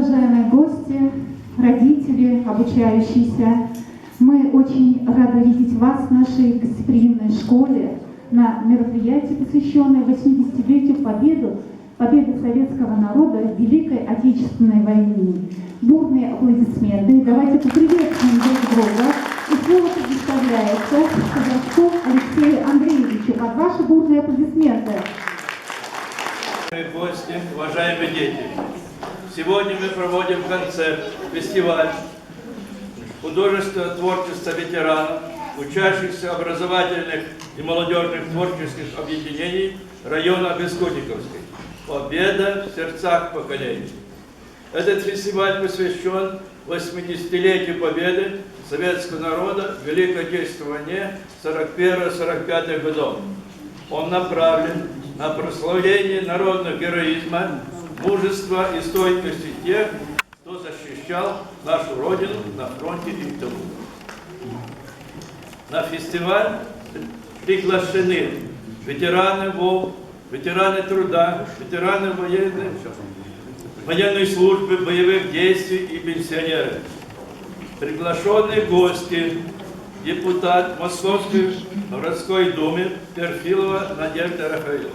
уважаемые гости, родители, обучающиеся, мы очень рады видеть вас в нашей гостеприимной школе на мероприятии, посвященное 80-летию победы советского народа в Великой Отечественной войне. Бурные аплодисменты. Давайте поприветствуем друг друга. И слово предоставляется Казачкову Алексею Андреевичу. Под ваши бурные аплодисменты. Уважаемые гости, уважаемые дети, сегодня мы проводим концерт, фестиваль художественного творчества ветеранов, учащихся образовательных и молодежных творческих объединений района Бескудниковской. Победа в сердцах поколений. Этот фестиваль посвящен 80-летию победы советского народа в Великой Отечественной войне 41-45 годов. Он направлен на прославление народного героизма, мужества и стойкости тех, кто защищал нашу Родину на фронте и в тылу. На фестиваль приглашены ветераны ВОВ, ветераны труда, ветераны военной службы, боевых действий и пенсионеры. Приглашенные гости, депутат Московской городской думы Перфилова Надежда Рафаэловна.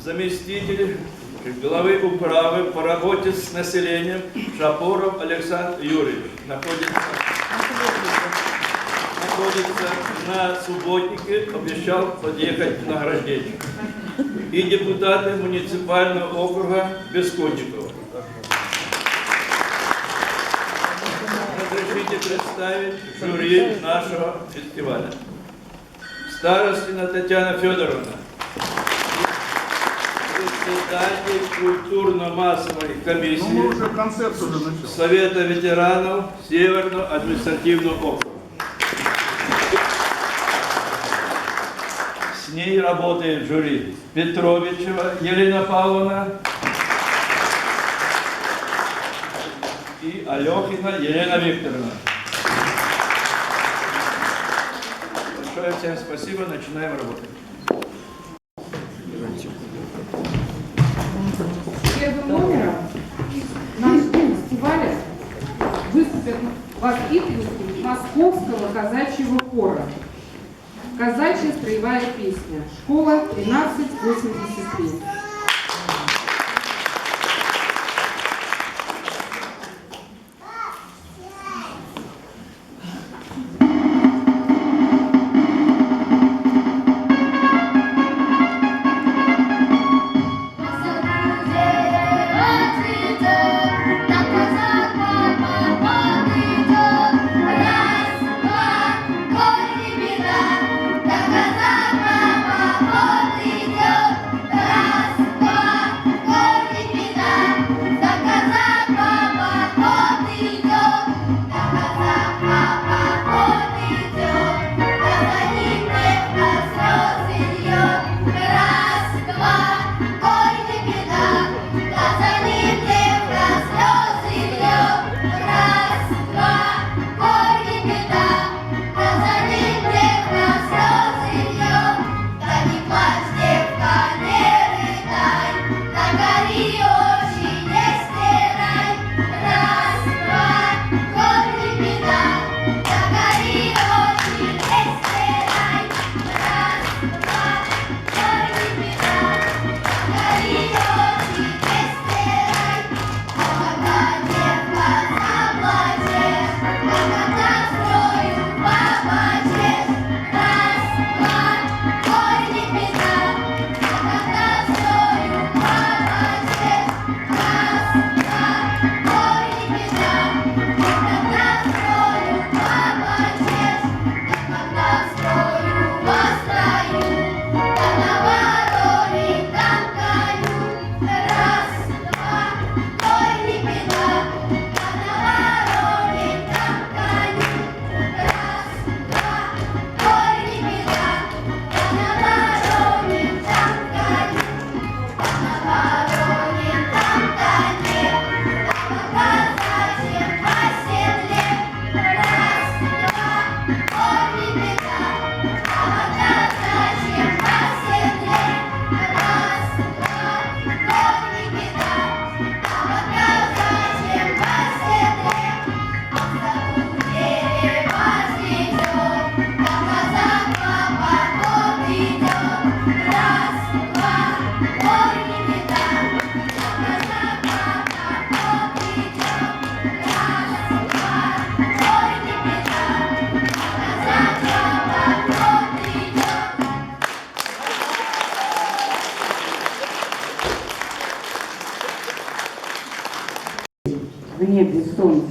Заместитель главы управы по работе с населением Шапоров Александр Юрьевич находится на субботнике, обещал подъехать к награждению. И депутаты муниципального округа Бескудникова. Разрешите представить жюри нашего фестиваля. Старостина Татьяна Федоровна, председатель культурно-массовой комиссии Совета ветеранов Северного административного округа. С ней работает жюри Петровичева Елена Павловна и Алехина Елена Викторовна. Большое всем спасибо, начинаем работать. Первым номером нашего фестиваля выступят воспитанники Московского казачьего хора. Казачья строевая песня. Школа 1383. Раз,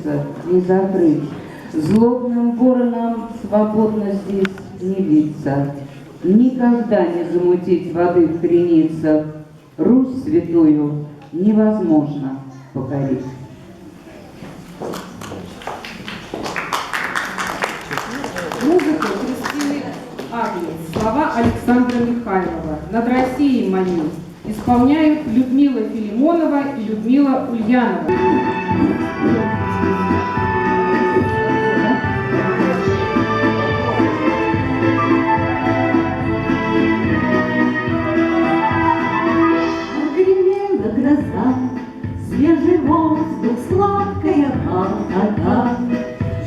сердце не закрыть, злобным воронам свободно здесь не виться, никогда не замутить воды в креницах, Русь святую невозможно покорить. Музыка Кристины Агнец, слова Александра Михайлова. «Над Россией маню» исполняют Людмила Филимонова и Людмила Ульянова. Гремела гроза, свежий воздух, сладкая волна,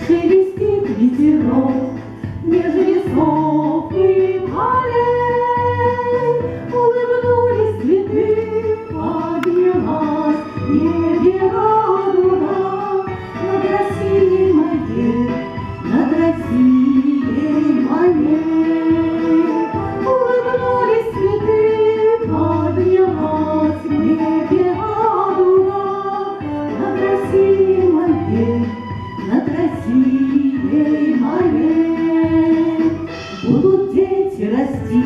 шелестит ветерок меж лесов и полей. Улыбнулись цветы, поднялась в небе радуга над Россией моей, над Россией моей. Улыбнулись цветы, поднялась в небе радуга над Россией моей, над Россией моей. Будут дети расти,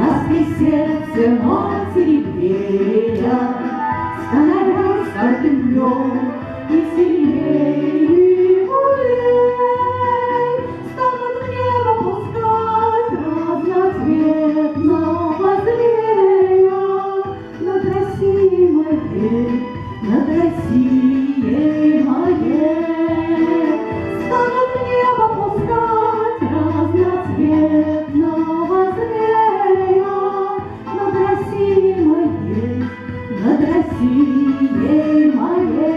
лаской сердце матери грея, становясь каждым днем и сильнее и мудрей. Станут в небо пускать разноцветного зверя над Россией моей, над Россией моей. Станут в небо пускать разноцветного зверя над Россией моей, над Россией моей.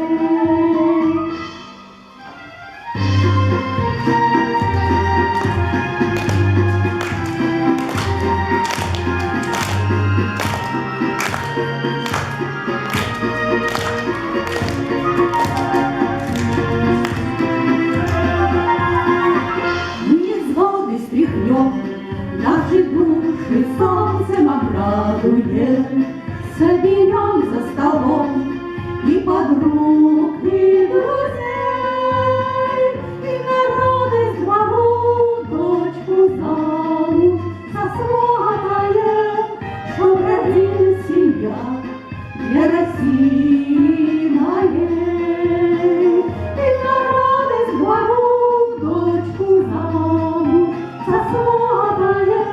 Невзгоды стряхнем, наши души солнцем обрадуем, соберем за столом и подруг, и друзей, и народы с двору дочку замуж сосватаем, чтоб родилась семья для России моей. И народы с двору дочку замуж сосватаем,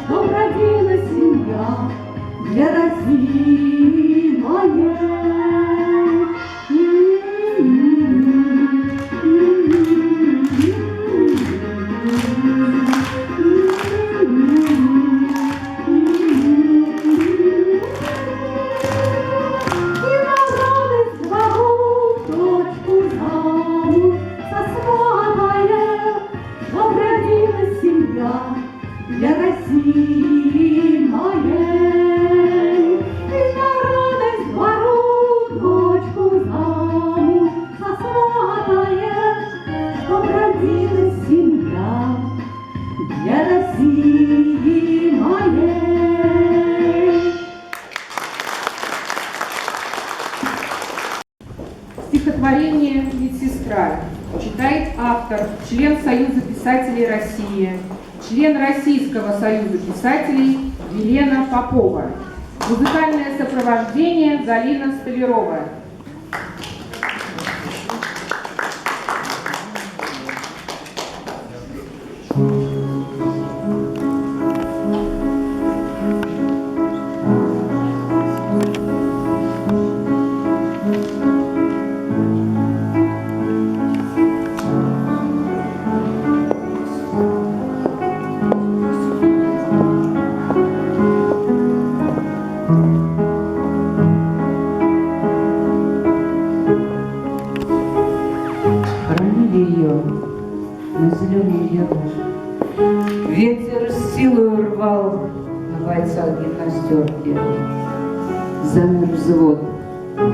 чтоб родилась семья для России моей. И народы с двору дочку замуж сосватаем, чтоб родилась семья для России моей. И народы с двору дочку замуж сосватаем, чтоб родилась семья для России моей. Стихотворение «Медсестра» читает автор, член Союза писателей России, член Российского союза писателей Елена Попова. Музыкальное сопровождение Галина Столярова. Хранили ее на зеленом яру. Ветер с силой рвал на бойцах гимнастерки. Замер взвод,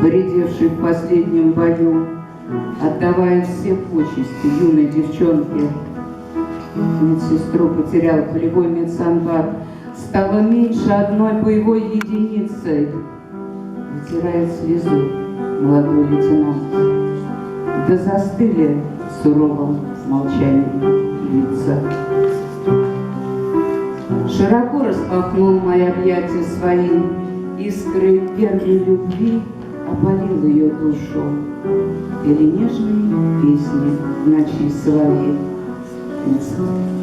поредевший в последнем бою, отдавая все почести юной девчонке. Медсестру потерял полевой медсанбат, стало меньше одной боевой единицей. Вытирает слезу молодой лейтенант. да застыли в суровом молчании лица. Широко распахнул мои объятия свои, искры первой любви опалил ее душу. Пели нежные песни в ночи соловей.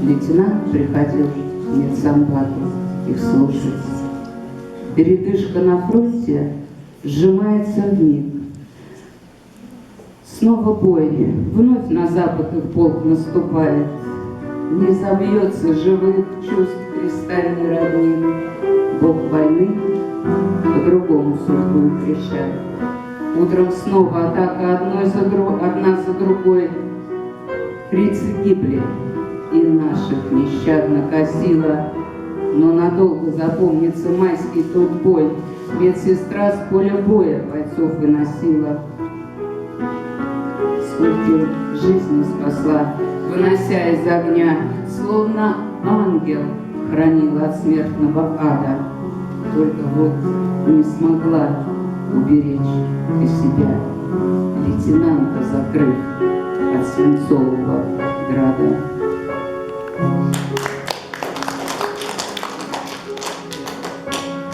Лейтенант приходил в медсанбату их слушать. Передышка на фронте сжимается вмиг. Снова бой, вновь на запад их полк наступает. Не забьется живых чувств кристальной роднины. Бог войны по-другому судьбу решает. Утром снова атака одна за другой. Фрицы гибли, и наших нещадно косила. Но надолго запомнится майский тот бой. Медсестра с поля боя бойцов выносила. Сколько жизни спасла, вынося из огня, словно ангел хранила от смертного ада. Только вот не смогла уберечь и себя, лейтенанта закрыв от свинцового града.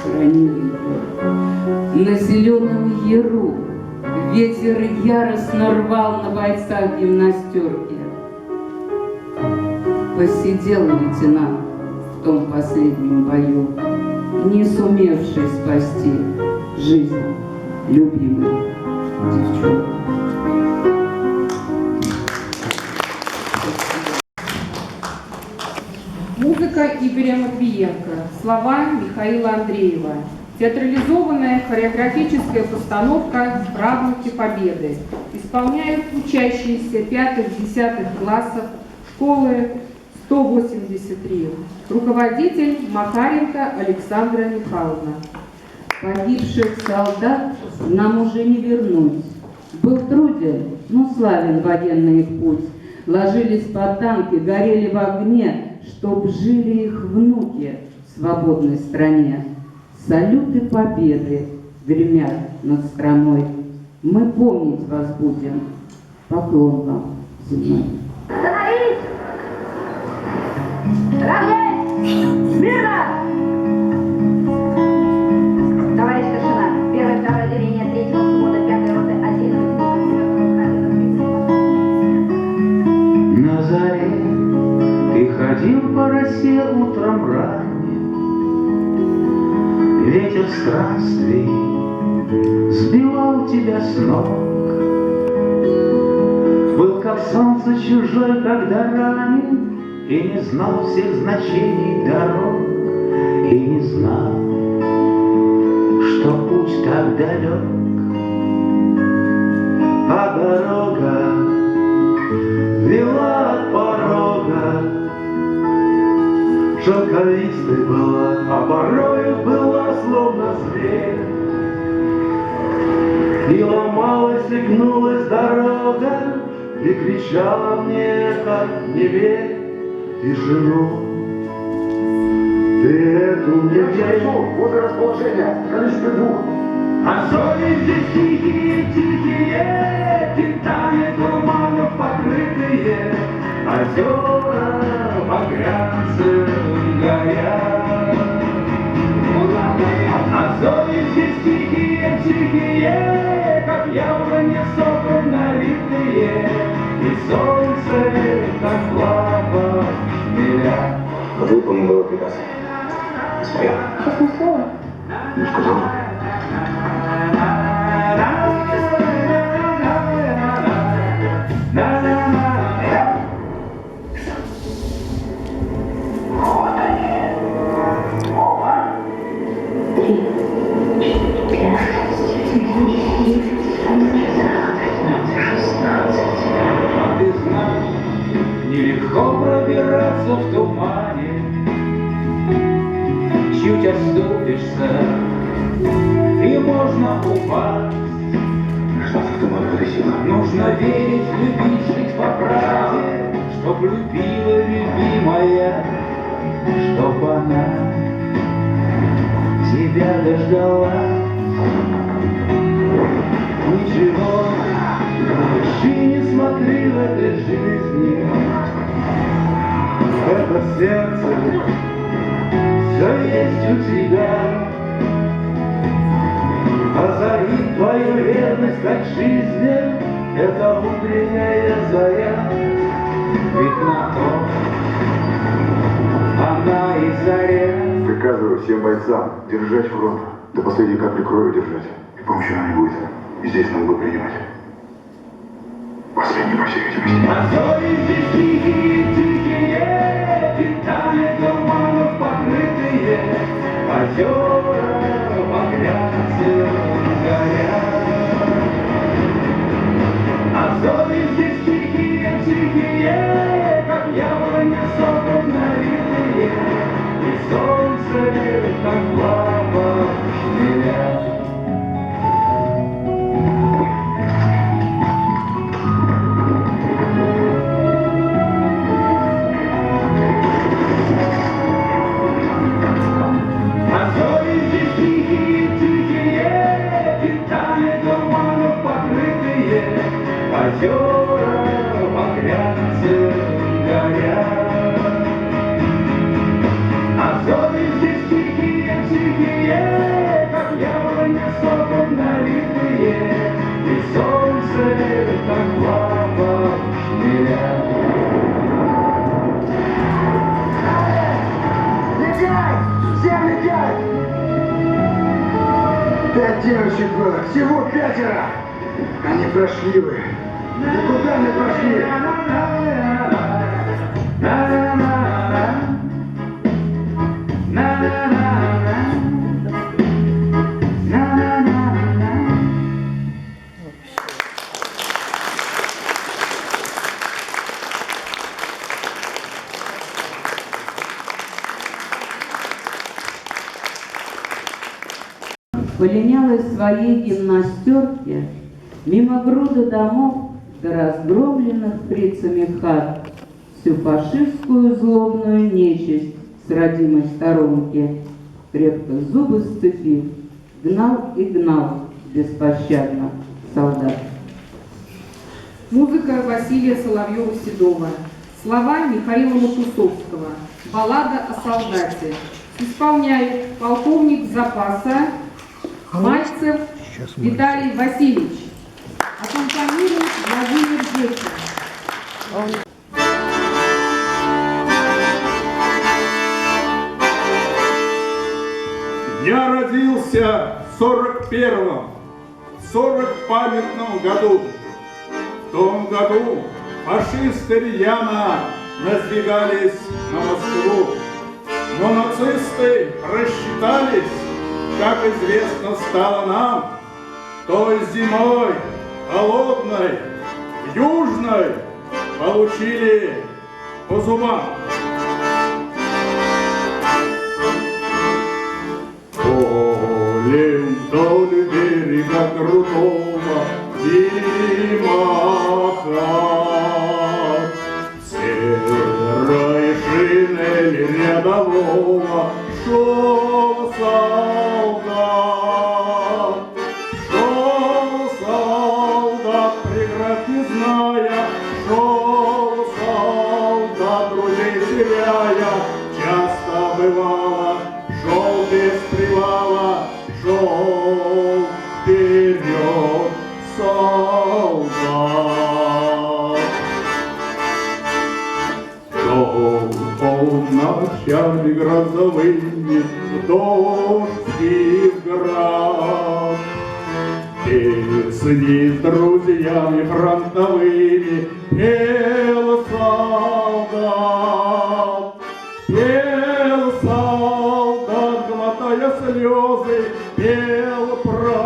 Хранили его на зеленом яру. Ветер яростно рвал на бойцах гимнастерки. Посидел лейтенант в том последнем бою, не сумевший спасти жизнь любимой девчонки. Музыка Игоря Матвиенко, слова Михаила Андреева. Театрализованная хореографическая постановка «Праздники Победы» исполняют учащиеся 5-10 классов школы 183. Руководитель Макаренко Александра Михайловна. Погибших солдат нам уже не вернуть. Был труден, но славен военный их путь. Ложились под танки, горели в огне, чтоб жили их внуки в свободной стране. Салюты победы гремят над страной. Мы помнить вас будем. Поклон вам земной. Становись! Равняйсь! Мирно! Товарищ старшина, 1-2 отделение 3-го взвода 5-й роты 1. На заре ты ходил по росе утром ранним. Ветер странствий сбивал тебя с ног. Был как солнце чужой, когда ранен, и не знал всех значений дорог, и не знал, что путь так далек. А дорога вела от порога, шелковистой была, а порою была словно зверь. И ломалась, и гнулась дорога, и кричала мне, как не верь, тишину. Ты эту не верь. Вот и расположение, количество двух. А зоны здесь тихие, китами туманов покрытые, озера багрянцем горят. А зоны здесь тихие, как яблони соком налитые, и солнце, как лапа, миля. Выполнен был приказ. Своя. Честное слово. Ну, сказал. А ты знал, нелегко пробираться в тумане. Чуть оступишься, и можно упасть. Что ты в туман вытащила? Нужно верить, любить, жить по правде, чтоб любила любимая, чтоб она тебя дождалась. Ничего больше не этой жизни. Это сердце все есть у тебя. Озарит твою верность от жизни эта утренняя заря. Ведь на то она и заря. Приказываю всем бойцам держать фронт. До последней капли крови держать. И помощи нам не будет. И здесь нам будут принимать. Последний, по всей видимости. А зори здесь тихие, витали туманов покрытые, озера багрятся горят. А зори здесь тихие, как яблони соком налитые, и солнце, как лава, шмеля. Озера багрятся горят. А зори здесь тихие, как яблони соком налитые, и солнце, как лава, шмеля. Летять! Всем летять! 5 девочек было, всего 5. Они прошли вы. Никуда не прошли. Полинялой своей гимнастерке мимо груды домов до разгромленных фрицами хат всю фашистскую злобную нечисть с родимой сторонки, крепко зубы сцепив, гнал и гнал беспощадно солдат. Музыка Василия Соловьева-Седова. Слова Михаила Матусовского. Баллада о солдате. Исполняют полковник запаса Мальцев Виталий Васильевич. Аккомпанирует Владимир Дечев. Я родился в 41-м, в 40-памятном году. В том году фашисты рьяно надвигались на Москву. Но нацисты рассчитались, как известно стало нам, той зимой холодной, южной получили по зубам. Полем вдоль берега крутого мимо хат, серой шинели рядового шел солдат, преград не зная, шел солдат, друзей теряя, часто бывало, шел без привала, шел вперед солдат. Шел по ночами грозовыми в дождь и в град, песни с друзьями фронтовыми пел солдат, глотая слезы, пел про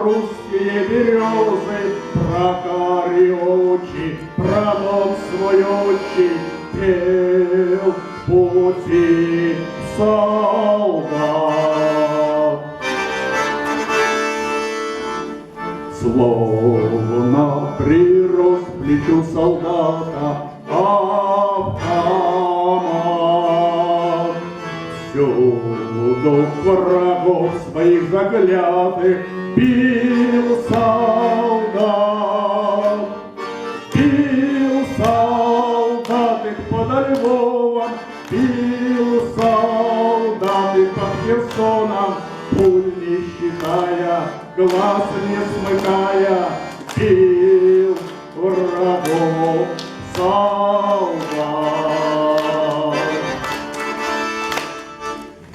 русские березы, про карие очи, про дом свой отчий, пел пути солдат. Словно прирос к плечу солдата автомат, всюду врагов своих заклятых бил солдат, бил Бил солдаты под Херсоном, пуль не считая, глаз не смыкая, бил врагов солдат.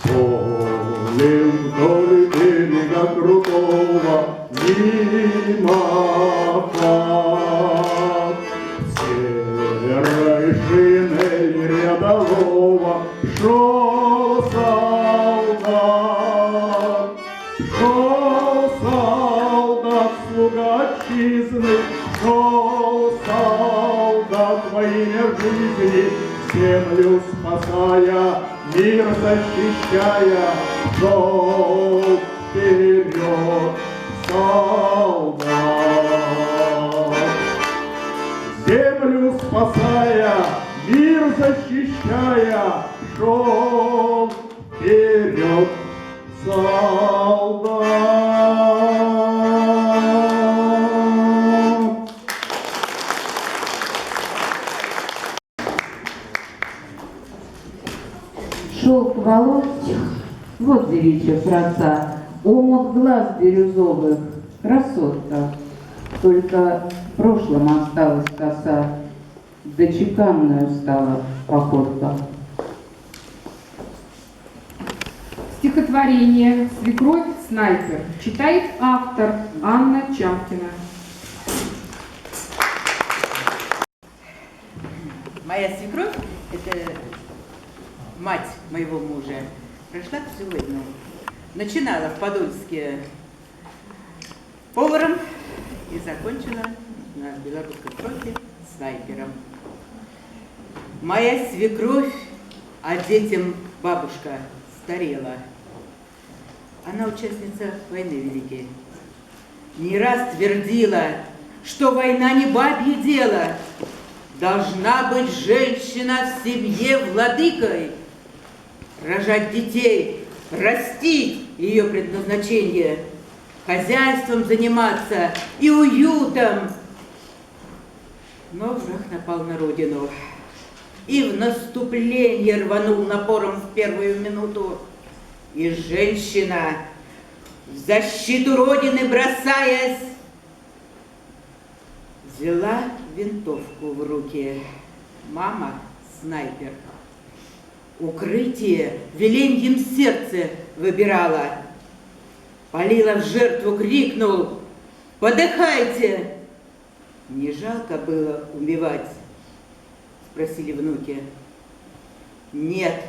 Полем вдоль берега крутого мимо хат, серой шинели рядового шел солдат, слуга отчизны, шел солдат во имя жизни, землю спасая, мир защищая, шел вперед солдат. Землю спасая, мир защищая, шел вперед солдат. Шелк волос, вот девичья краса, омут глаз бирюзовых, красотка. Только в прошлом осталась коса, да чеканную стала походка. Стихотворение «Свекровь снайпер» читает автор Анна Чамкина. Моя свекровь, это мать моего мужа, прошла всю войну. Начинала в Подольске поваром и закончила на Белорусском фронте снайпером. Моя свекровь, а детям бабушка старела. Она участница войны великой. Не раз твердила, что война не бабье дело. Должна быть женщина в семье владыкой, рожать детей, растить ее предназначение, хозяйством заниматься и уютом. Но враг напал на родину и в наступление рванул напором в первую минуту. И женщина, в защиту родины бросаясь, взяла винтовку в руки. Мама — снайпер. Укрытие в веленьем сердце выбирала. Полила в жертву, крикнул: «Подыхайте!» Не жалко было убивать? Спросили внуки. Нет,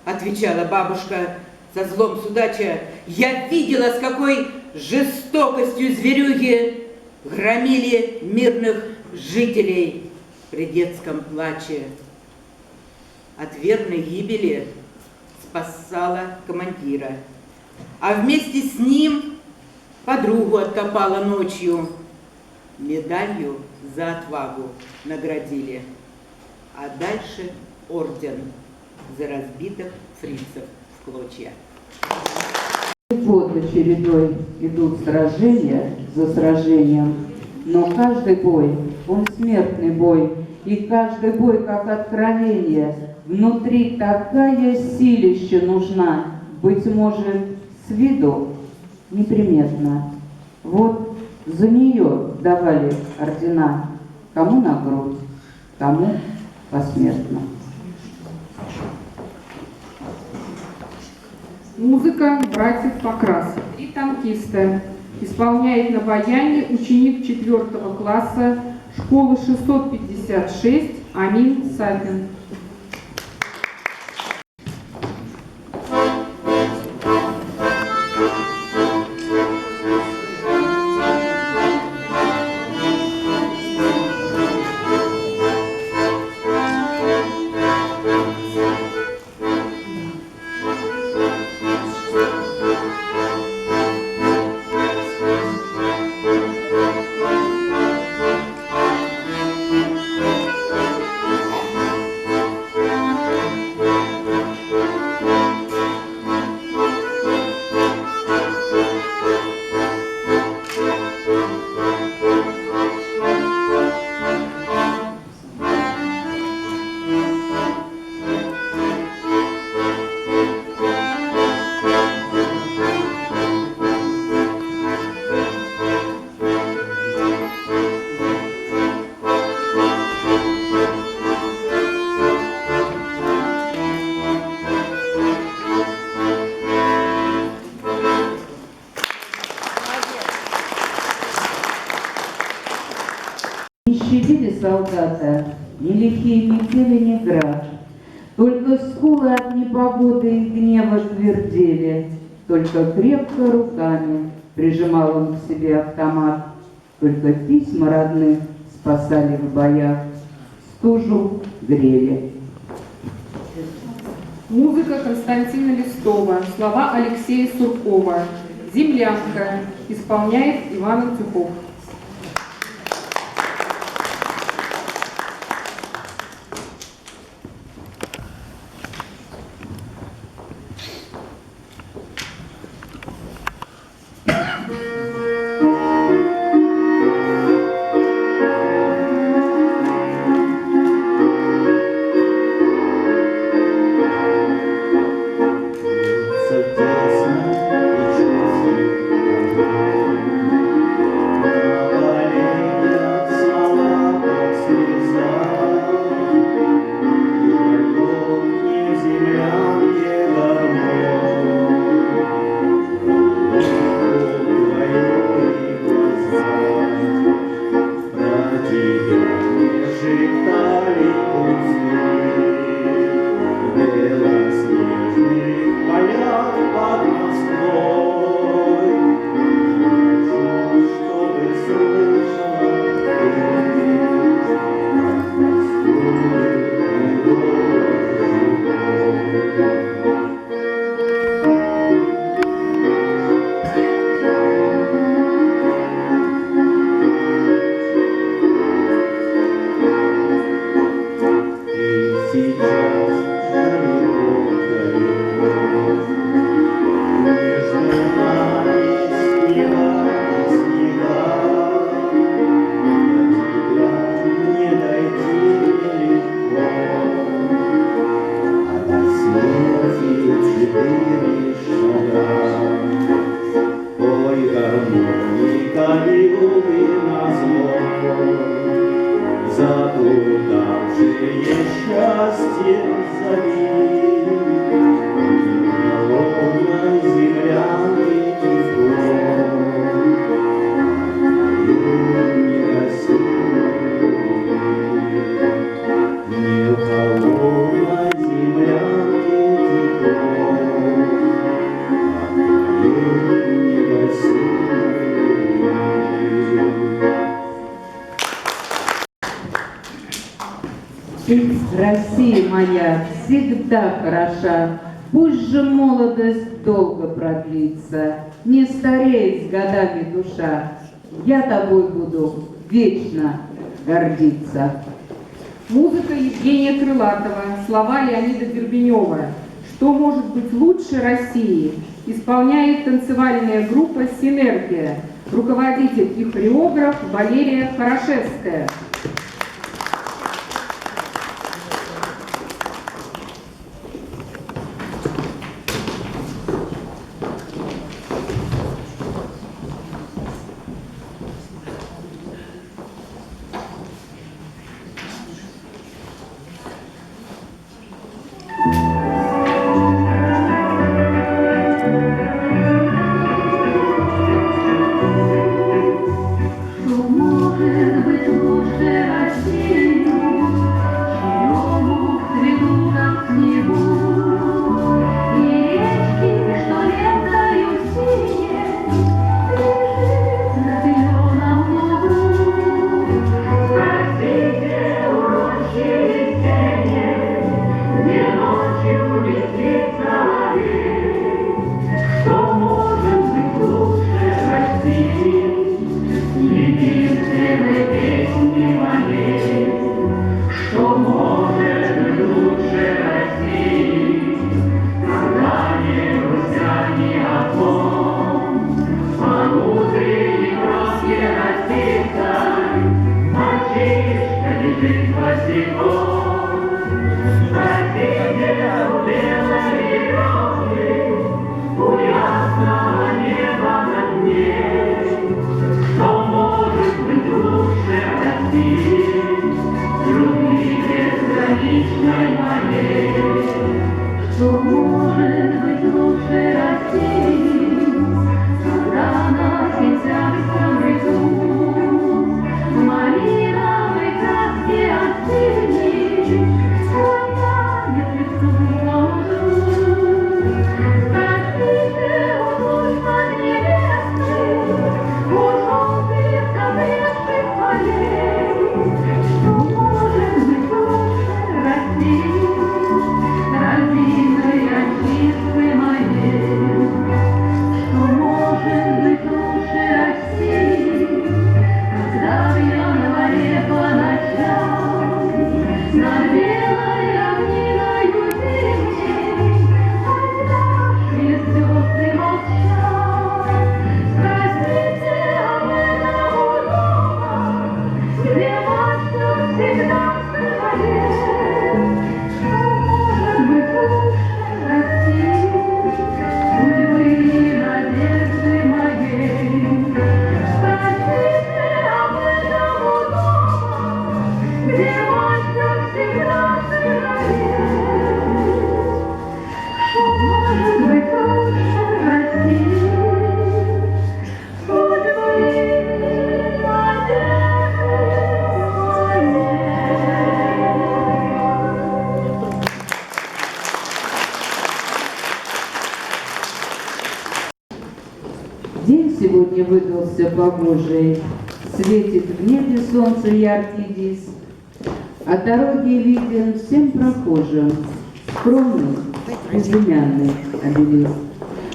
отвечала бабушка со злом судача, я видела, с какой жестокостью зверюги громили мирных жителей при детском плаче. От верной гибели спасала командира, а вместе с ним подругу откопала ночью. Медалью за отвагу наградили, а дальше орден за разбитых фрицев в клочья. Год за чередой идут сражения за сражением, но каждый бой, он смертный бой, и каждый бой как откровение. Внутри такая силища нужна, быть может, с виду неприметна. Вот за нее давали ордена, кому на грудь, кому посмертно. Музыка братьев Покрасов и танкиста. Исполняет на баяне ученик 4 класса школы 656 Амин Сафин. ни лихие метели, ни град. Только скулы от непогоды и гнева твердели, только крепко руками прижимал он к себе автомат, только письма родных спасали в боях, стужу грели. Музыка Константина Листова, слова Алексея Суркова. «Землянка» исполняет Иван Антюхов. Россия моя всегда хороша, пусть же молодость долго продлится, не стареет с годами душа, я тобой буду вечно гордиться. Музыка Евгения Крылатова, слова Леонида Дербенева. «Что может быть лучше России?» Исполняет танцевальная группа «Синергия». Руководитель и хореограф Валерия Хорошевская. Малиновой краски от День сегодня выдался погожий, светит в небе солнце яркий диск, а дороги виден всем прохожим, скромный, безымянный обелиск.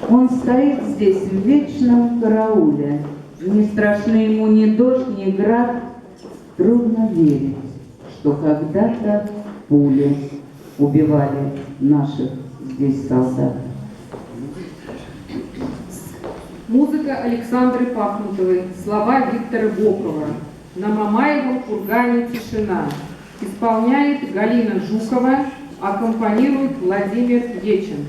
Он стоит здесь в вечном карауле, не страшны ему ни дождь, ни град. Трудно верить, что когда-то пули убивали наших здесь солдат. Музыка Александры Пахмутовой, слова Виктора Бокова. На Мамаевом кургане тишина. Исполняет Галина Жукова, аккомпанирует Владимир Ечин.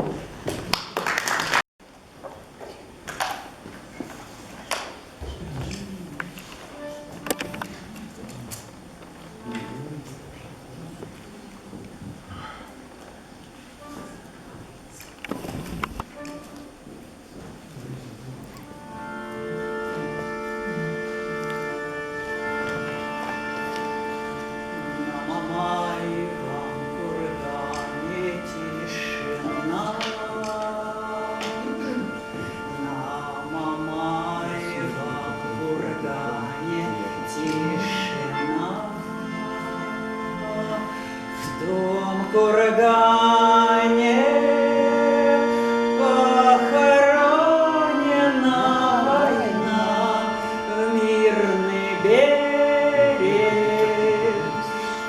Кургане похоронена война, в мирный берег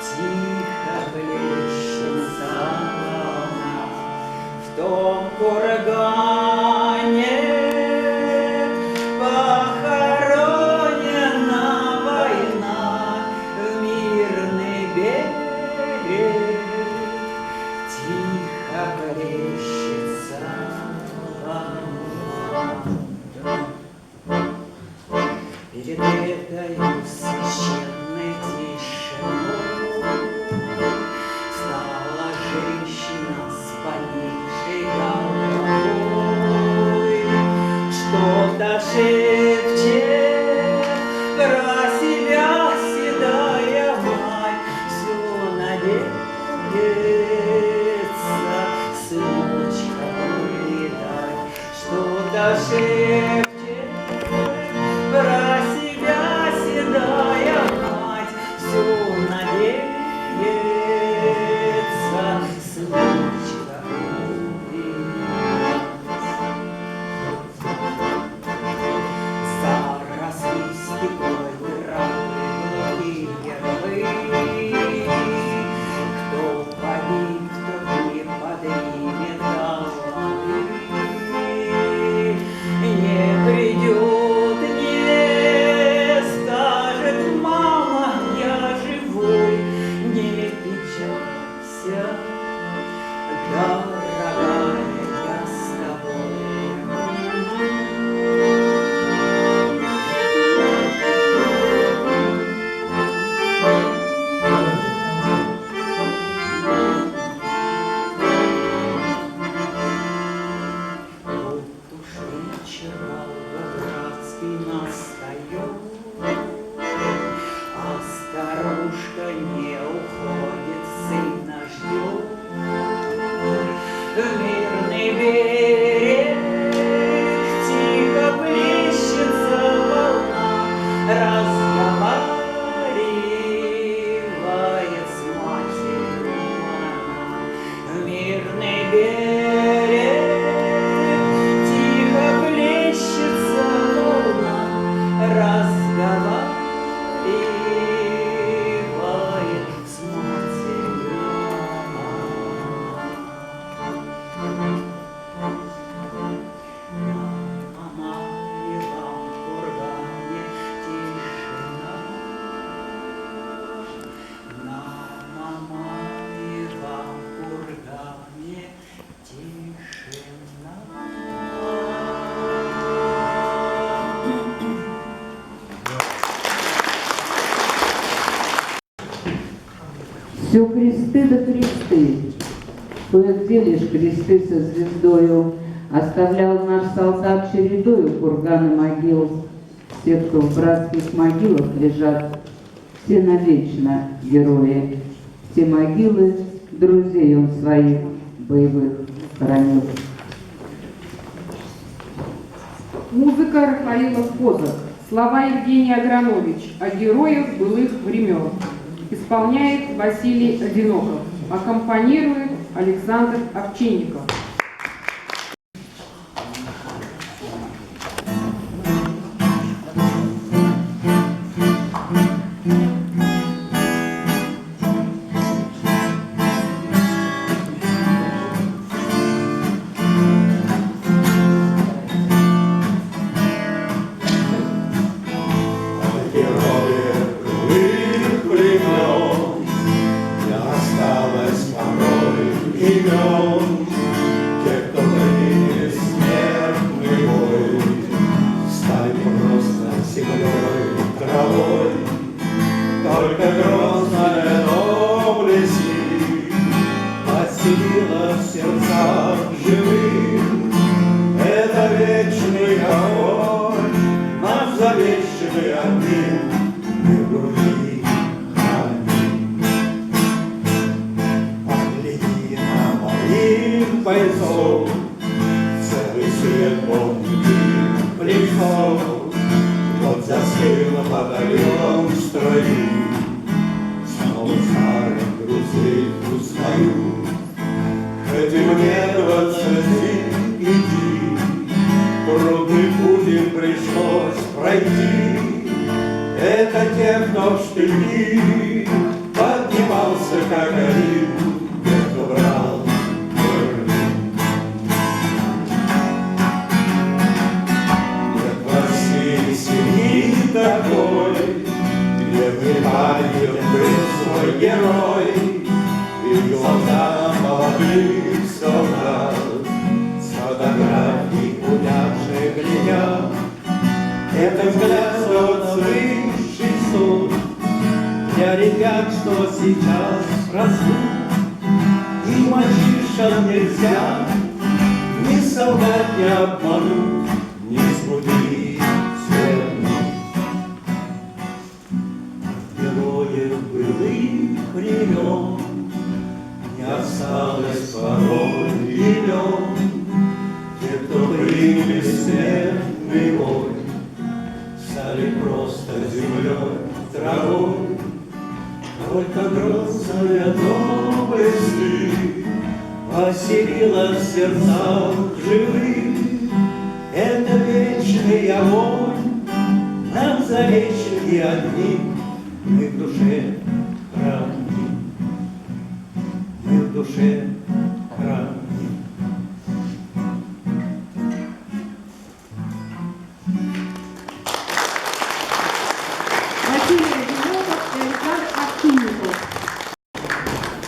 тихо плещется волна. В том кургане похоронена война, в мирный берег тихо плещется волна. Перед этой священной тишиной стала женщина с поникшей головой, что-то шепчет про себя седая мать, все надеется сыночка улетать, что-то шепчет про себя седая мать, все надеется сыночка улетать. Заросли степной травы глухие рвы, кто погиб, тот не поднимет головы. Нет мирный берег, тихо плещется волна, разговаривает с матерью она. Мирный берег, тихо плещется волна, разговаривает с матерью она. Мамаевом кургане тишина, на Мамаевом кургане тишина. Все кресты да кресты, кое-где лишь кресты со звездою, оставлял наш солдат чередою курганы могил. Все, кто в братских могилах лежат, все навечно герои. Все могилы друзей он своих боевых хоронил. Музыка Рафаила Козак. Слова Евгений Агранович о героях былых времен. Исполняет Василий Одиноков. Аккомпанирует Александр Овчинников.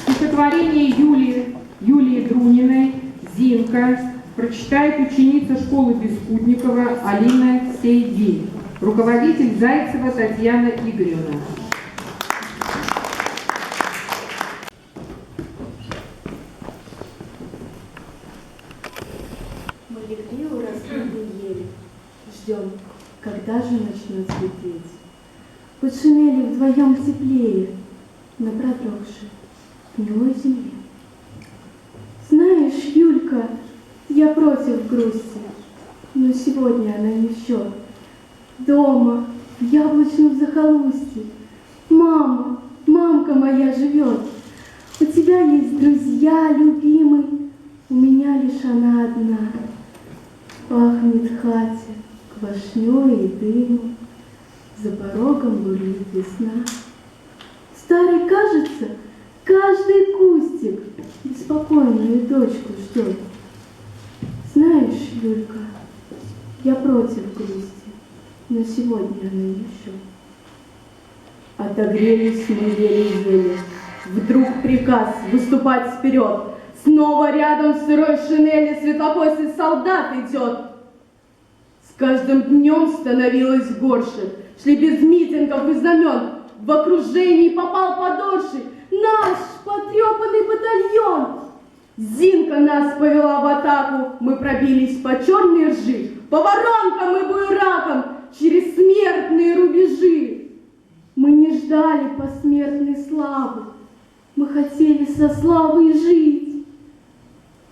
Стихотворение Юлии Друниной «Зинка» прочитает ученица школы Бескудникова Алина Сейди, руководитель Зайцева Татьяна Игоревна. Мы легли у раскрытой ели, ждем, когда же начнут светить. Подшумели вдвоем теплее на продрогшей гнилой земле. Знаешь, Юлька, Я против грусти, но сегодня она не в счет. Дома, в яблочном захолустье, мама, мамка моя живет. У тебя есть друзья, любимый, у меня лишь она одна. Пахнет в хате квашнёй и дымом, за порогом бурлит весна. Старый, кажется, каждый кустик беспокойную дочку ждет. Знаешь, Юлька, я против грусти, но сегодня она не в счет. Отогрелись мы еле-еле. Вдруг приказ выступать вперед. Снова рядом в сырой шинели светлокосый солдат идет. С каждым днем становилось горше. Шли без митингов и знамен. В окружении попал подольше наш потрепанный батальон. Зинка нас повела в атаку. Мы пробились по черной ржи, по воронкам и буеракам, через смертные рубежи. Мы не ждали посмертной славы. Мы хотели со славой жить.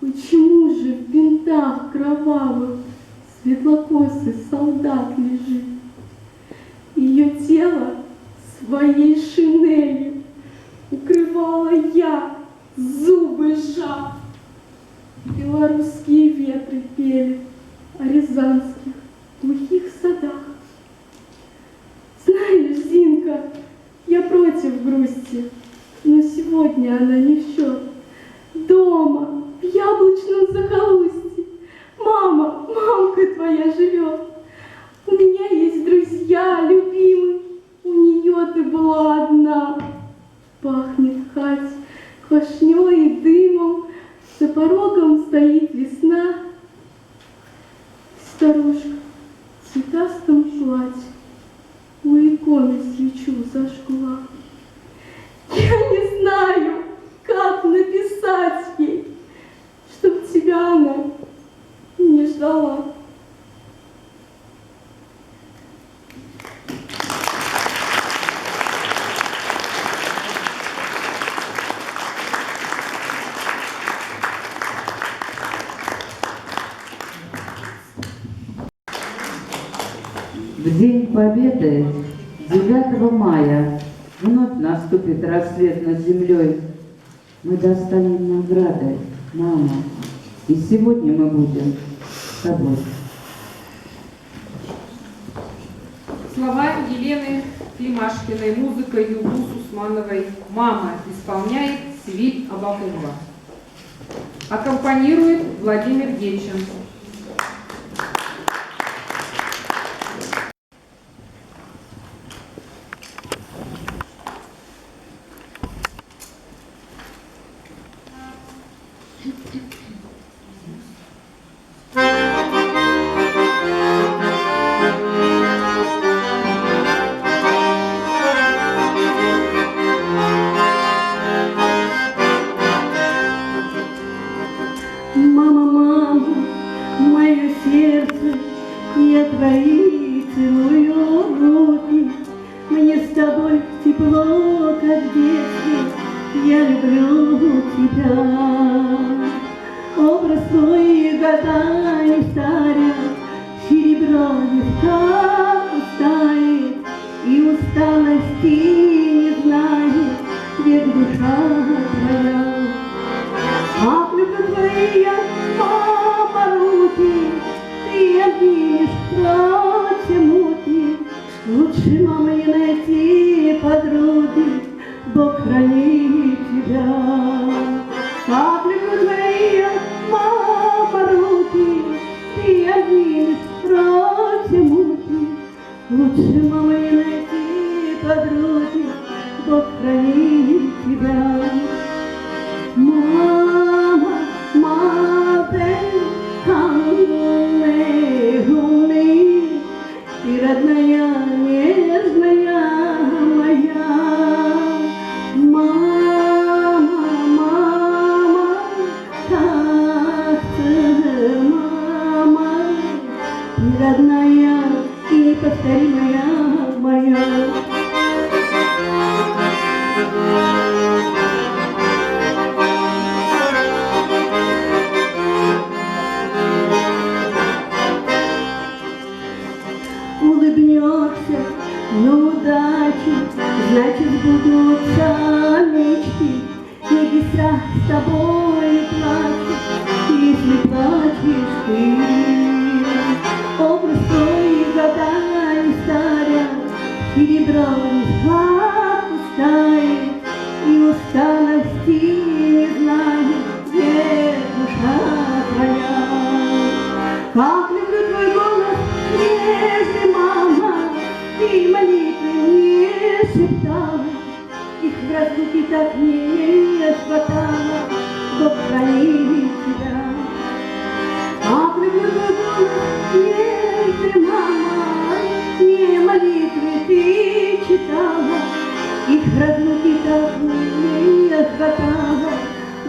Почему же в бинтах кровавых светлокосый солдат лежит? Ее тело своей шинелью укрывала я, зубы сжав. Белорусские ветры пели о рязанских глухих садах. Знаешь, Зинка, я против грусти, но сегодня она не в счет. Дома, в яблочном захолустье, мама, мамка твоя живет. У меня есть друзья, любимый, у нее ты была одна. Пахнет в хате квашнёй и дымом, за порогом стоит весна. Старушка в цветастом платье у иконы свечу зажгла. Я не знаю, как написать ей, чтоб тебя она не ждала. В День Победы, 9 мая, вновь наступит рассвет над землей. Мы достанем награды, мама, и сегодня мы будем с тобой. Слова Елены Климашкиной, музыка Юлдуз Усмановой. «Мама» исполняет Свит Абакумова. Аккомпанирует Владимир Гечин. Мама, мама, мое сердце, я твои целую руки. Мне с тобой тепло, как в детстве, я люблю тебя. Образ твой года не старят, серебро века устает, и усталости не знает, век душа твоя. Как люблю твои, мама, руки, ты обнимешь платье муки. Лучше, мама, не найти подруги, Бог храни тебя. Как люблю твои, мама, руки, ты обнимешь платье муки. Лучше, мама, не найти подруги, Бог храни тебя. Мама, мате, Анны, Гуны, ты родная, нежная моя. Мама, мама, как ты, мама, ты родная и неповторимая моя. с тобою плачет, если плачешь ты. Образ твой года не старят, серебро листва пустая, и усталости не знает, где душа твоя. Как люблю твой голос, нежный, мама, и молитвы мне шептала, их в разлуке так не хватало, Бог хранит тебя. Как люблю твой голос, нежный, мама, и молитвы ты читала, их в разлуке так не хватало,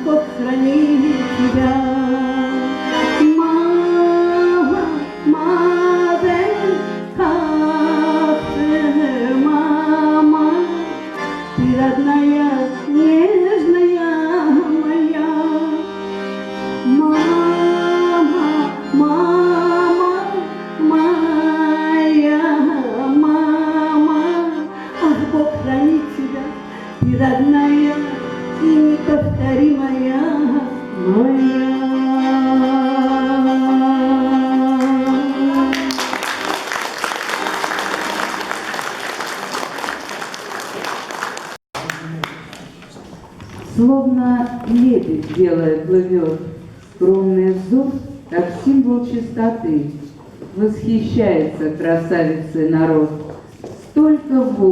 Бог хранит тебя. Мама, мама, как ты, мама, ты родная, нежная моя. Мама, мама, моя мама, ах, Бог хранит тебя, ты родная и неповторимая моя. Словно лебедь белая плывет, скромный взор, как символ чистоты. Восхищается красавицей народ, столько в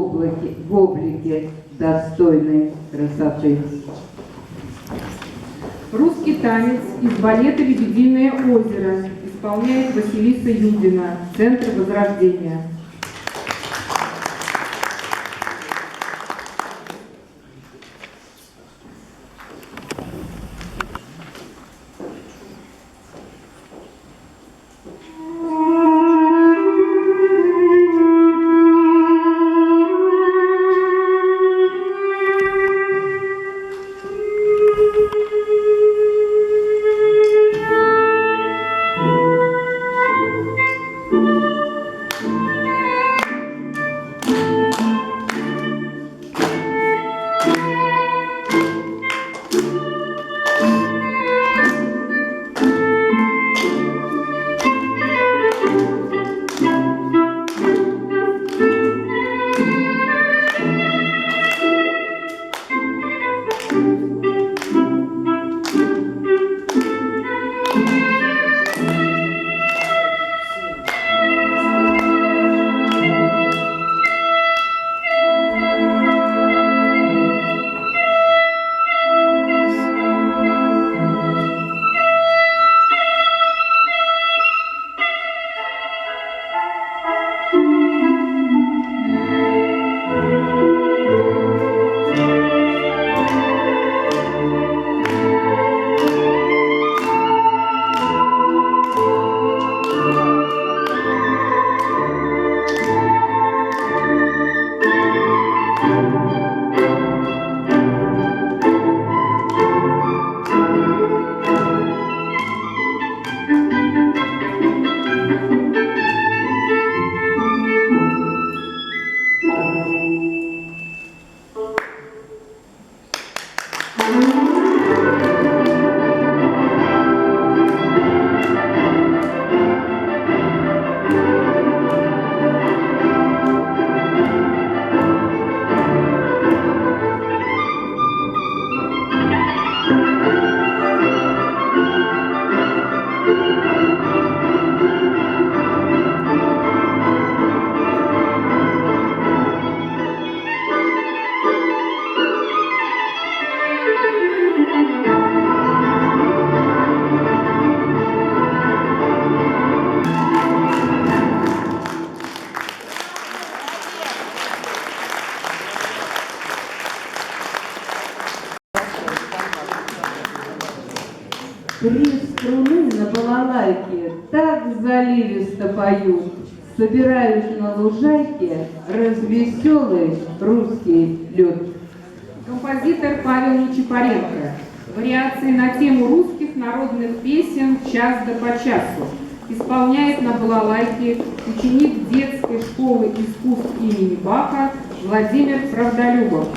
облике достойной красоты. Русский танец из балета «Лебединое озеро» исполняет Василиса Юдина, Центр Возрождения. Три струны на балалайке так заливисто поют, собираюсь на лужайке развеселый русский люд. Композитор Павел Нечипаренко. Вариации на тему русских народных песен «Час да по часу» исполняет на балалайке ученик детской школы искусств имени Баха Владимир Правдолюбов.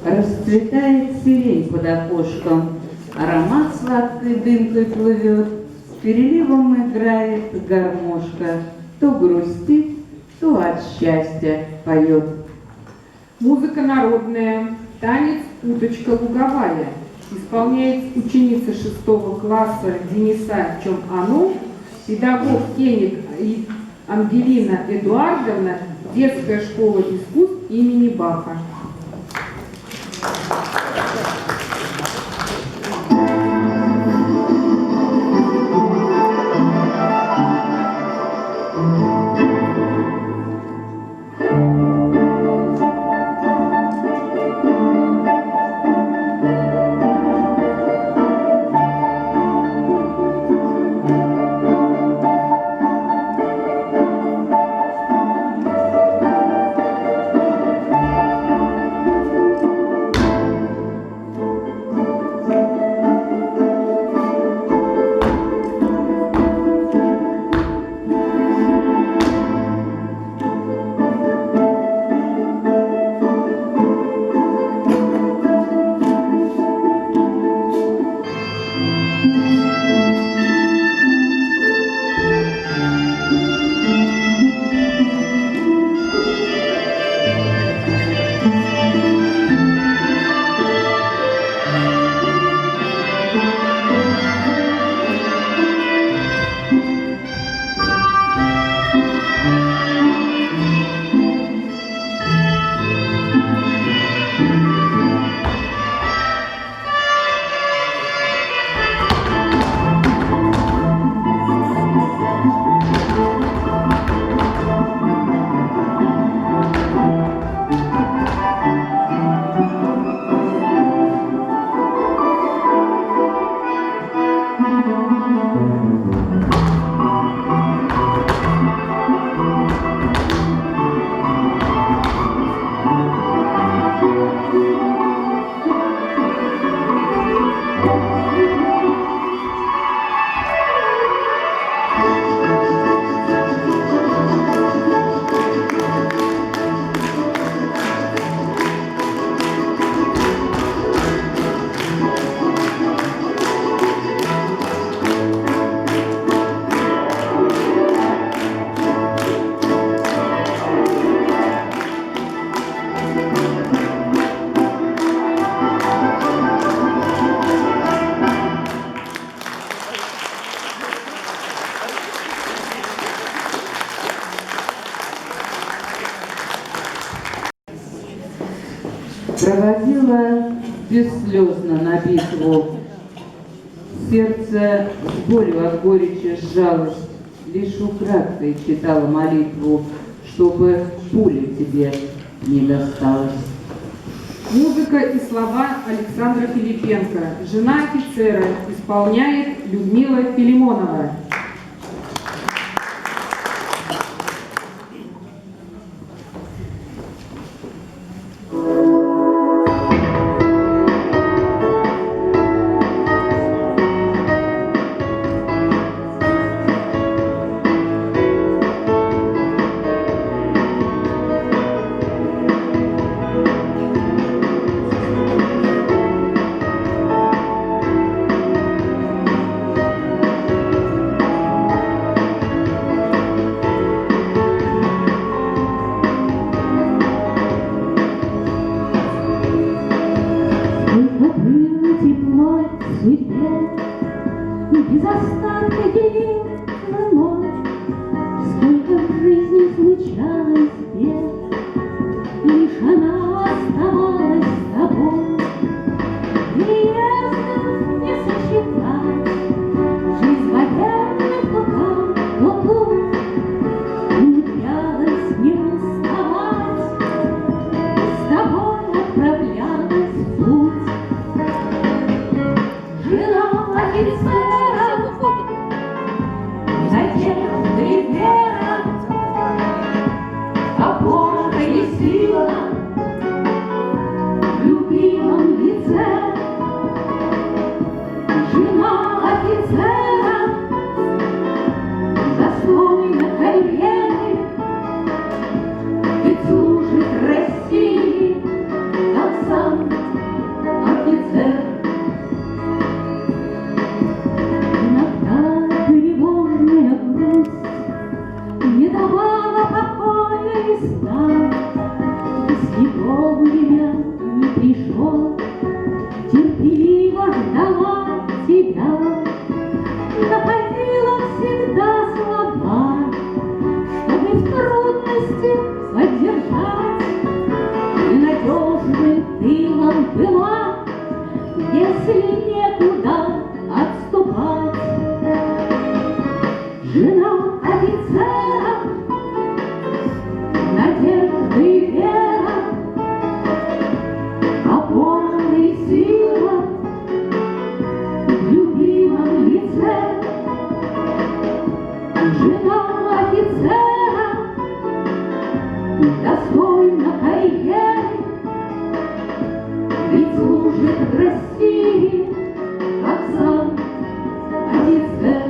Расцветает сирень под окошком, аромат сладкой дымкой плывет, с переливом играет гармошка, то грустит, то от счастья поет. Музыка народная, танец «Уточка луговая» исполняет ученица 6 класса Дениса Чом-Ану, педагог Кеник и Ангелина Эдуардовна, детская школа искусств имени Баха. Проводила бесслезно на битву. Сердце с болью от горечи сжалось, лишь украдкой читала молитву, чтобы пуля тебе не досталась. Музыка и слова Александра Филипенко, жена офицера, исполняет Людмила Филимонова. Без остатка делил ночь, сколько в жизни случалось бед, лишь она оставалась с тобой. Переездом не сосчитать, жизнь военных руках, но путь умудрялась не уставать, и с тобой отправлялась в путь. Жена офицера, надежда и вера, опора и сила, Если вовремя не пришел, терпеливо ждала тебя, находила всегда слова, чтобы в трудности поддержать. И надежным тылом была, если некуда отступать. Жена офицера, надежда и вера, опора и сила в любимом лице. Жена офицера достойна карьеры, ведь служит России, как сам офицер.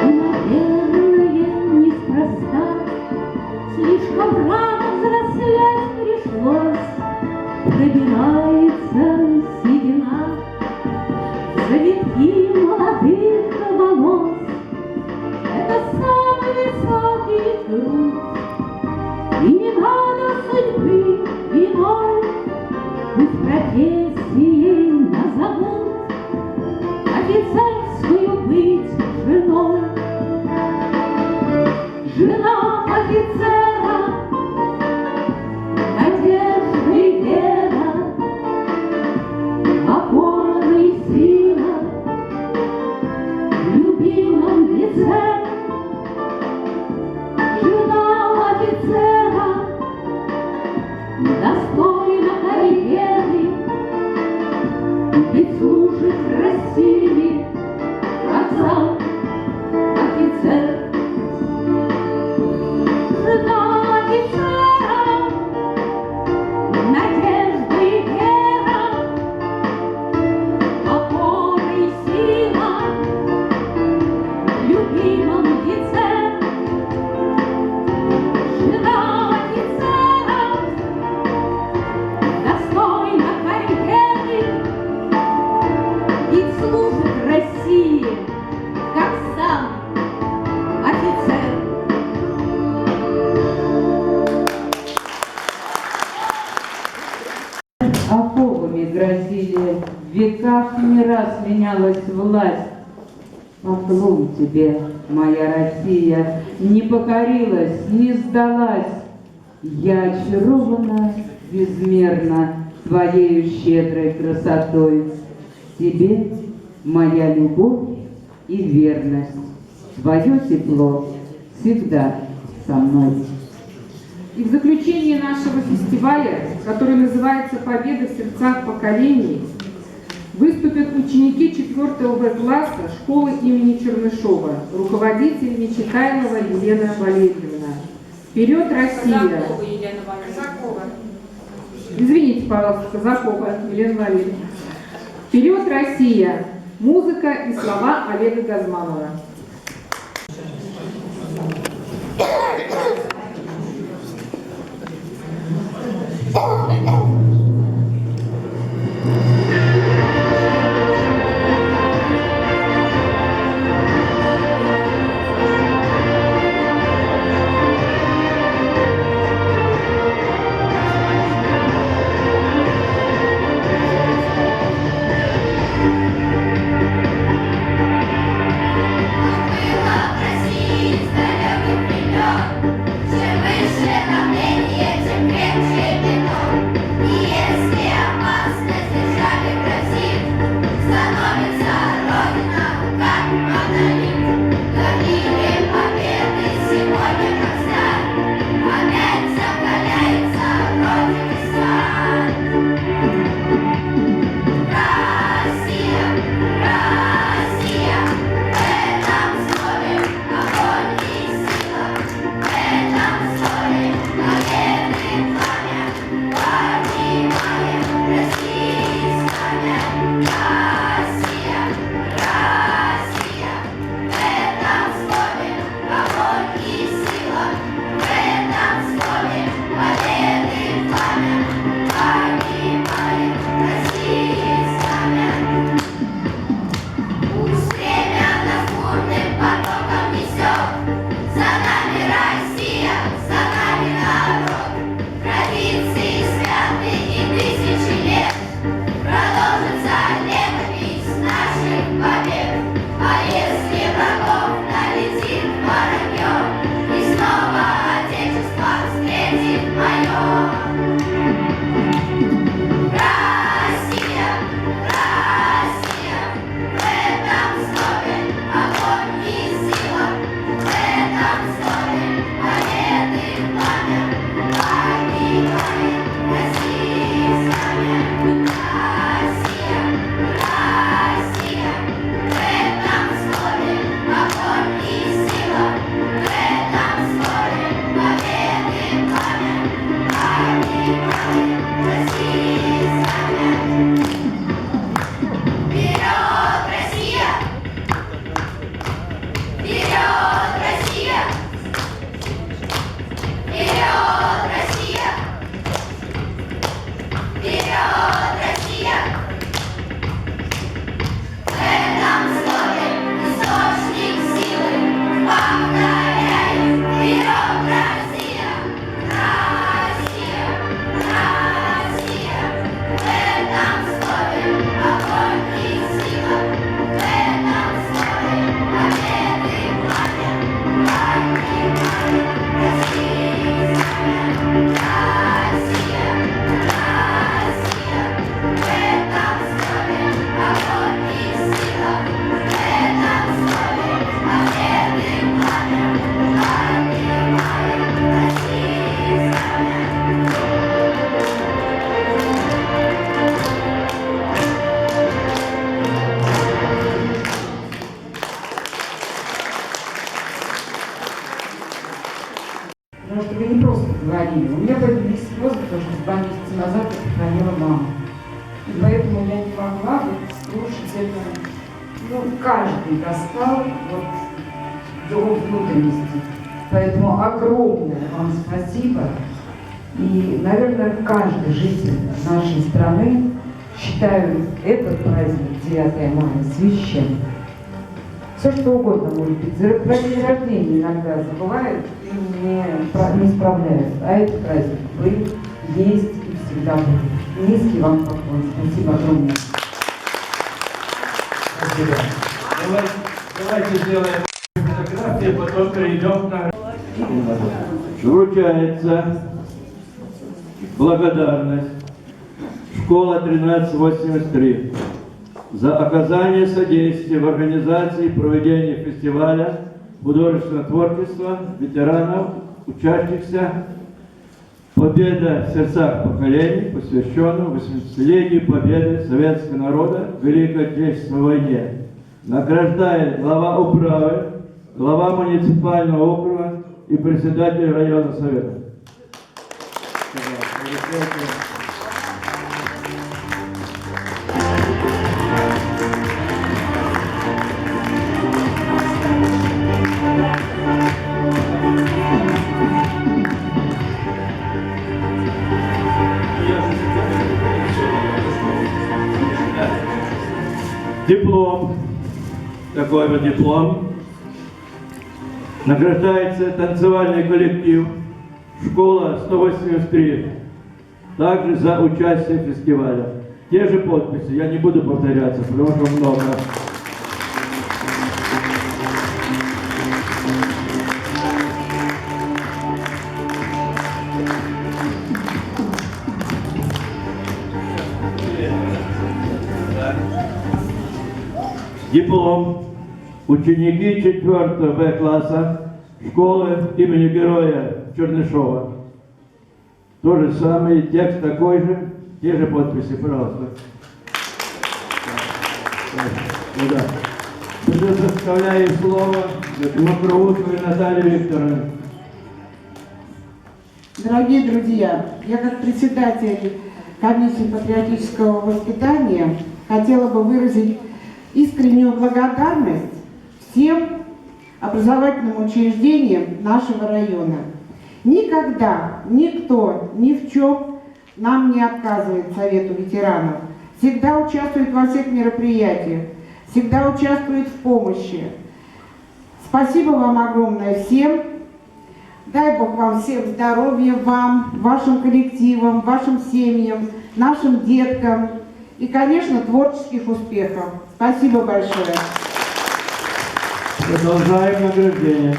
И, наверное, неспроста слишком рано взрослеть пришлось. Пробирается седина в завитки молодых волос. Это самый высокий труд, и не надо судьбы иной, пусть профессией назовут офицерскую быть женой. Жена офицера, надежда и вера, опора и сила в любимом лице. Жена офицера достойна карьеры, ведь служит России, как сам офицер. Жена офицера, надежда и вера, опора и сила в любимом лице. Жена офицера достойна карьеры, ведь служит России, как сам офицер. Оковами грозили, в веках не раз менялась власть. Поклон тебе, моя Россия, не покорилась, не сдалась. Я очарована безмерно твоею щедрой красотой. Тебе моя любовь и верность, твое тепло всегда со мной. И в заключении нашего фестиваля, который называется «Победа в сердцах поколений», выступят ученики 4 В-класса школы имени Чернышова, руководитель Нечитайлова Елена Валерьевна. Вперед, Россия! Казакова. Извините, пожалуйста, Казакова Елена Валерьевна. Вперед, Россия! Музыка и слова Олега Газманова. Потому что вы не просто говорили. У меня появились слезы, потому что 2 месяца назад я похоронила маму. И поэтому я не могла вот слушать это. Ну, каждый достал вот до внутренности. Поэтому огромное вам спасибо. И, наверное, каждый житель нашей страны считает этот праздник 9 мая священным. Все что угодно может быть. Про день рождения иногда забывают и не справляют. А этот праздник был, есть и всегда будет. Низкий вам поклон. Спасибо огромное. Спасибо. Давайте сделаем фотографии, потом перейдем на... Вручается благодарность школа 1383 за оказание содействия в организации и проведении фестиваля художественного творчества ветеранов, учащихся «Победа в сердцах поколений», посвященного 80-летию победы советского народа в Великой Отечественной войне. Награждает глава управы, глава муниципального округа и председатель районного совета. Диплом, такой вот диплом. Награждается танцевальный коллектив школа 183, также за участие в фестивале. Те же подписи, я не буду повторяться, потому что много. Диплом ученики 4 Б класса школы имени героя Чернышова. То же самое, текст такой же, те же подписи, пожалуйста. Да. Предоставляю слово Макроусовой Наталье Викторовне. Дорогие друзья, я как председатель комиссии патриотического воспитания хотела бы выразить искреннюю благодарность всем образовательным учреждениям нашего района. Никогда никто ни в чем нам не отказывает Совету ветеранов. Всегда участвует во всех мероприятиях, всегда участвует в помощи. Спасибо вам огромное всем. Дай Бог вам всем здоровья, вам, вашим коллективам, вашим семьям, нашим деткам и, конечно, творческих успехов. Спасибо большое. Продолжаем награждение.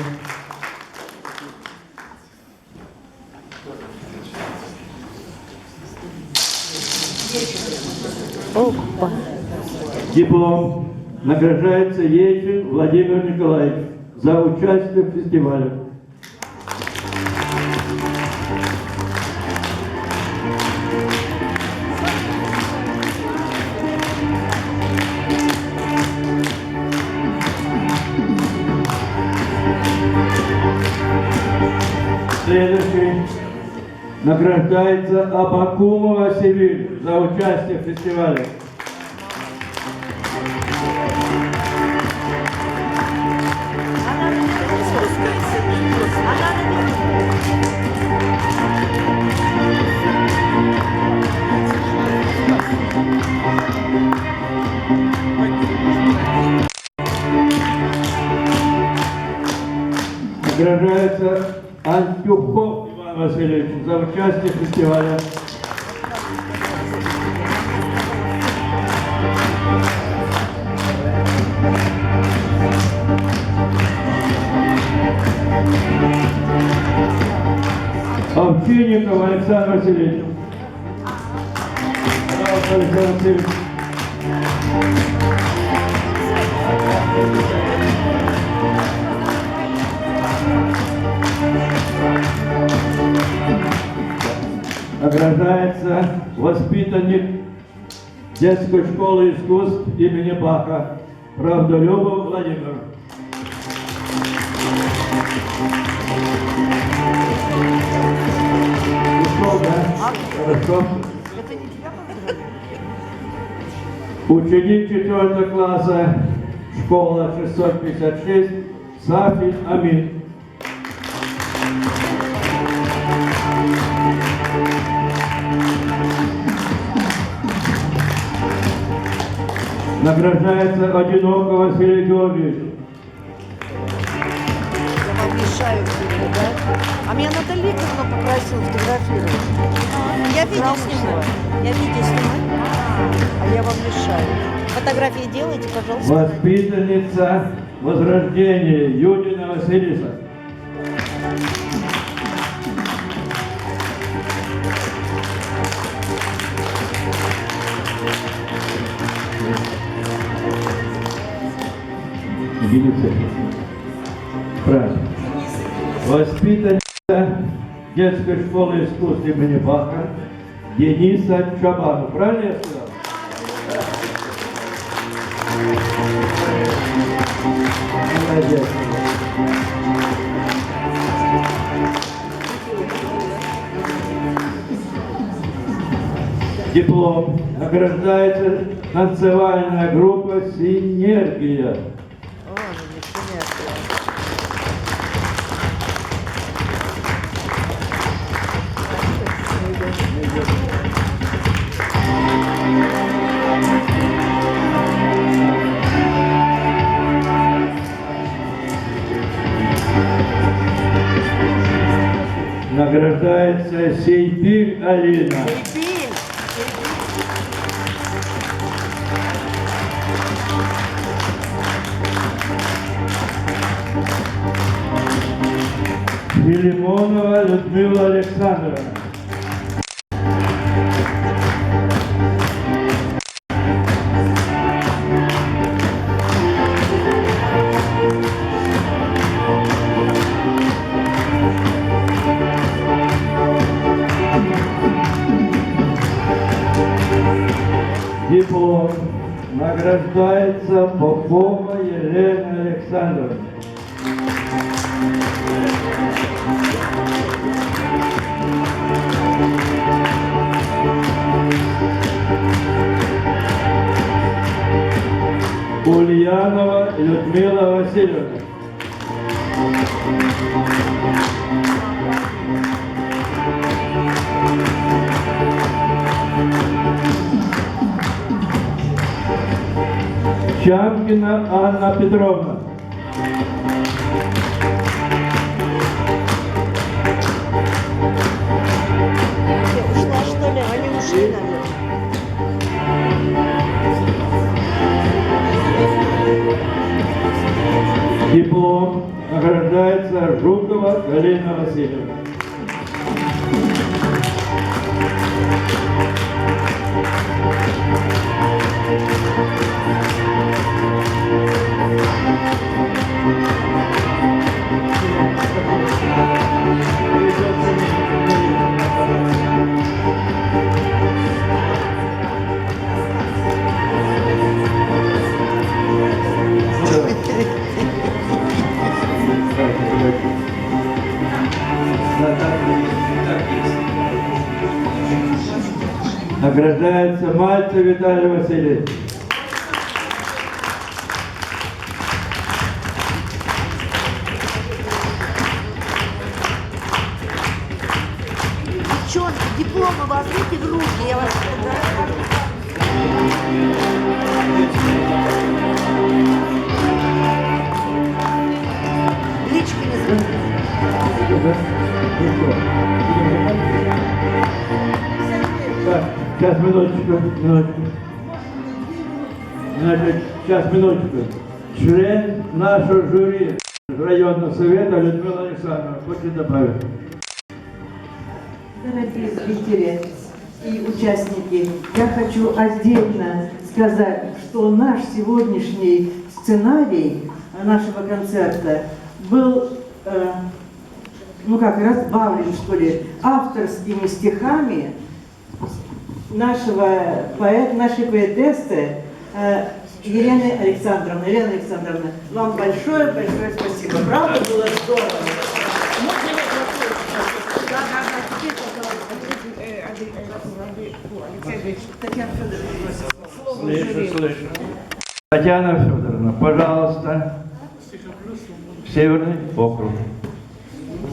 Диплом награждается Ейчин Владимир Николаевич за участие в фестивале. Следующий награждается Абакумова Севиль за участие в фестивале. Награждается Антюхов Иван Васильевич за участие в фестивале. Овчинников Александр Васильевич. Пожалуйста, Александр Васильевич. Награждается воспитанник детской школы искусств имени Баха Правдолюбов Владимир. Хорошо. Это не тебя поздравляют? Ученик 4 класса, школа 656, Сафин Амин. Награждается Одинокого Василий Георгиевич. Я вам мешаю, да? А меня Наталья Игоревна попросила фотографировать. Я видео снимаю. Я видео снимаю. А я вам мешаю. Фотографии делайте, пожалуйста. Воспитанница Возрождения Юдина Василиса. Единица. Правильно. Воспитанница детской школы искусств имени Баха Дениса Чабану. Правильно я сказал? Молодец. Диплом. Награждается танцевальная группа «Синергия». Награждается Сейпиль Алина. Филимонова Людмила Александровна. Диплом. Награждается Попова Елена Александровна. Ульянова Людмила Васильевна. Чамкина Анна Петровна. Ушла, что ли? Они ушли, наверное. Диплом. Награждается Жукова Галина Васильевна. Награждается Мальцев Виталий Васильевич. Девчонки, дипломы возьмите в руки, я вас фотографирую. Лички не забудьте. Так, сейчас, минуточку. Значит, сейчас, минуточку. Член нашего жюри районного совета Людмила Александровна. Хочет добавить? Дорогие зрители и участники, я хочу отдельно сказать, что наш сегодняшний сценарий нашего концерта был, разбавлен, что ли, авторскими стихами нашей поэтессы Елены Александровны. Елена Александровна, вам большое-большое спасибо. Правда, было здорово? Татьяна Федоровна просит слово Слышу, жюри. слышу. Татьяна Федоровна, пожалуйста. Северный округ.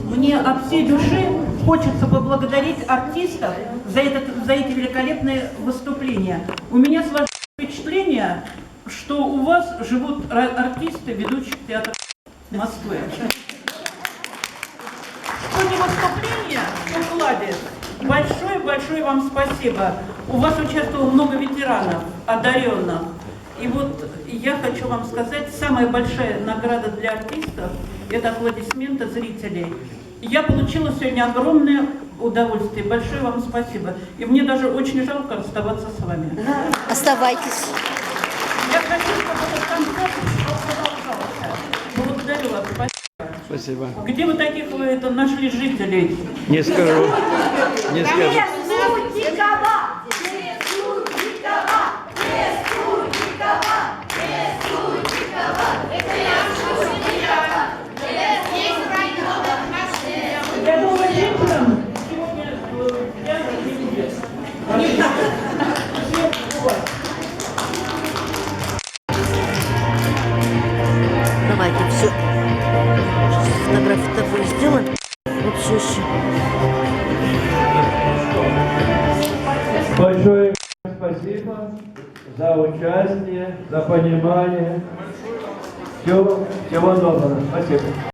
Мне от всей души хочется поблагодарить артистов за эти великолепные выступления. У меня сложилось впечатление, что у вас живут артисты ведущих театров Москвы. Что не выступление, что вкладе. Большое вам спасибо. У вас участвовало много ветеранов, одаренных. И вот я хочу вам сказать, самая большая награда для артистов – это аплодисменты зрителей. Я получила сегодня огромное удовольствие. Большое вам спасибо. И мне даже очень жалко расставаться с вами. Оставайтесь. Я хочу, чтобы этот концерт продолжался. Благодарю вас. Спасибо. Спасибо. Где вы таких нашли жителей? Не скажу. Не скажу. Я думаю, вечером сегодня театр не Давайте все. Фотографию такую сделаем. Вообще еще. Большое спасибо за участие, за понимание. Всего доброго. Спасибо.